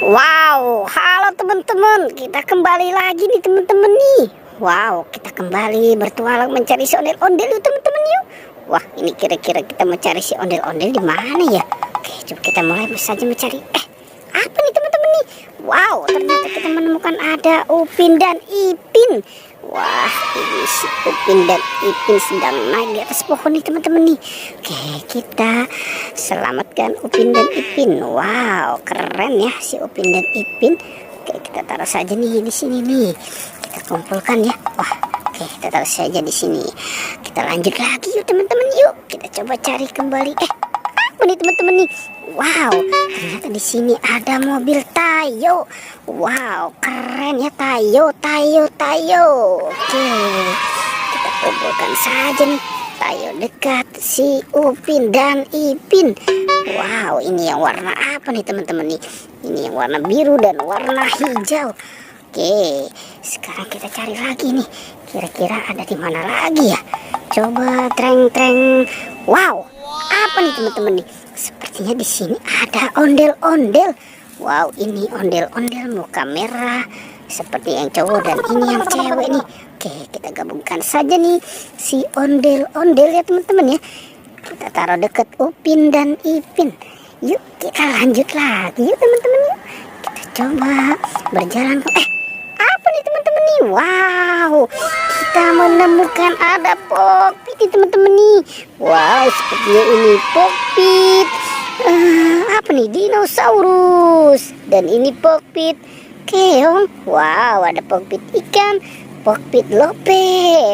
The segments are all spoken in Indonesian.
Wow, halo teman-teman, kita kembali lagi nih teman-teman nih. Wow, kita kembali bertualang mencari si ondel-ondel yuk teman-teman yuk. Wah, ini kira-kira kita mau cari si ondel-ondel di mana ya? Oke, coba kita mulai saja mencari. Apa nih teman-teman nih? Wow, ternyata kita menemukan ada Upin dan Ipin. Wah, ini si Upin dan Ipin sedang naik di atas pohon nih teman-teman nih. Oke, kita selamatkan Upin dan Ipin. Wow, keren ya si Upin dan Ipin. Oke, kita taruh saja nih di sini nih. Kita kumpulkan ya. Wah, oke, kita taruh saja di sini. Kita lanjut lagi yuk teman-teman yuk. Kita coba cari kembali. Apa nih teman-teman nih? Wow, ternyata di sini ada mobil Tayo. Wow, keren ya Tayo. Oke, kita kumpulkan saja nih Tayo dekat si Upin dan Ipin. Wow, ini yang warna apa nih teman-teman nih? Ini yang warna biru dan warna hijau. Oke, sekarang kita cari lagi nih. Kira-kira ada di mana lagi ya? Coba treng. Wow, apa nih teman-teman nih? Sepertinya di sini ada ondel-ondel. Wow, ini ondel-ondel muka merah seperti yang cowok dan ini yang cewek nih. Oke, kita gabungkan saja nih si ondel-ondel ya teman-teman ya. Kita taruh dekat Upin dan Ipin. Yuk, kita lanjut lagi yuk teman-teman yuk. Kita coba berjalan ke apa nih teman-teman nih? Wow, kita menemukan ada Pokpit nih teman-teman nih. Wow, sepertinya ini Pokpit. Apa nih? Dinosaurus. Dan ini Pokpit keong. Wow, ada Pokpit ikan, Pokpit lope.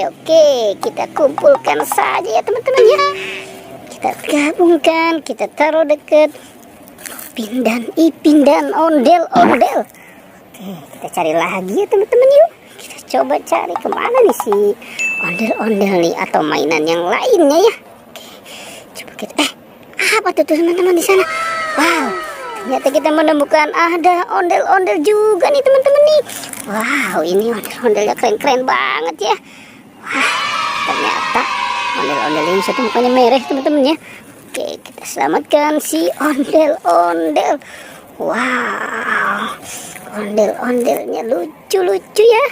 Oke, kita kumpulkan saja ya teman-teman ya. Kita gabungkan, kita taruh dekat Upin dan Ipin dan ondel-ondel. Oke, kita cari lagi ya teman-teman yuk. Kita coba cari kemana nih si ondel-ondel nih atau mainan yang lainnya ya. Oke, coba kita apa tuh teman-teman di sana? Wow, ternyata kita menemukan ada ondel-ondel juga nih teman-teman nih. Wow, ini ondel-ondelnya keren-keren banget ya. Wah, ternyata ondel-ondel ini satu mukanya merah teman-teman ya. Oke, kita selamatkan si ondel-ondel. Wow, ondel-ondelnya lucu-lucu ya.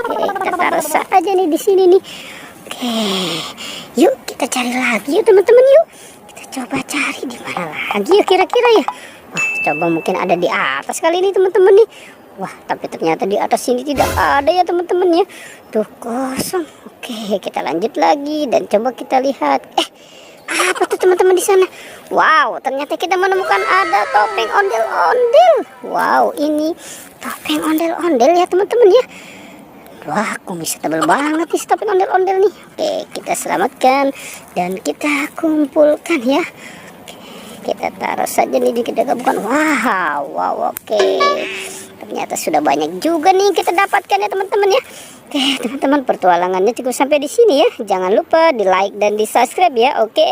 Oke, kita taruh saja nih di sini nih. Oke, yuk kita cari lagi yuk teman-teman yuk. Kita coba cari di mana lagi ya kira-kira ya. Wah, coba mungkin ada di atas kali ini teman-teman nih. Wah, tapi ternyata di atas sini tidak ada ya teman-teman ya. Tuh kosong. Oke, kita lanjut lagi dan coba kita lihat. Apa tuh teman-teman di sana? Wow, ternyata kita menemukan ada topeng ondel-ondel. Wow, ini topeng ondel-ondel ya teman-teman ya. Wah, kumisnya tebal banget nih topeng ondel-ondel nih. Oke, kita selamatkan dan kita kumpulkan ya. Kita taruh saja nih, kita gabungkan. Wow, oke. Ternyata sudah banyak juga nih kita dapatkan ya teman-teman ya. Oke, teman-teman, pertualangannya cukup sampai di sini ya. Jangan lupa di like dan di subscribe ya. Oke.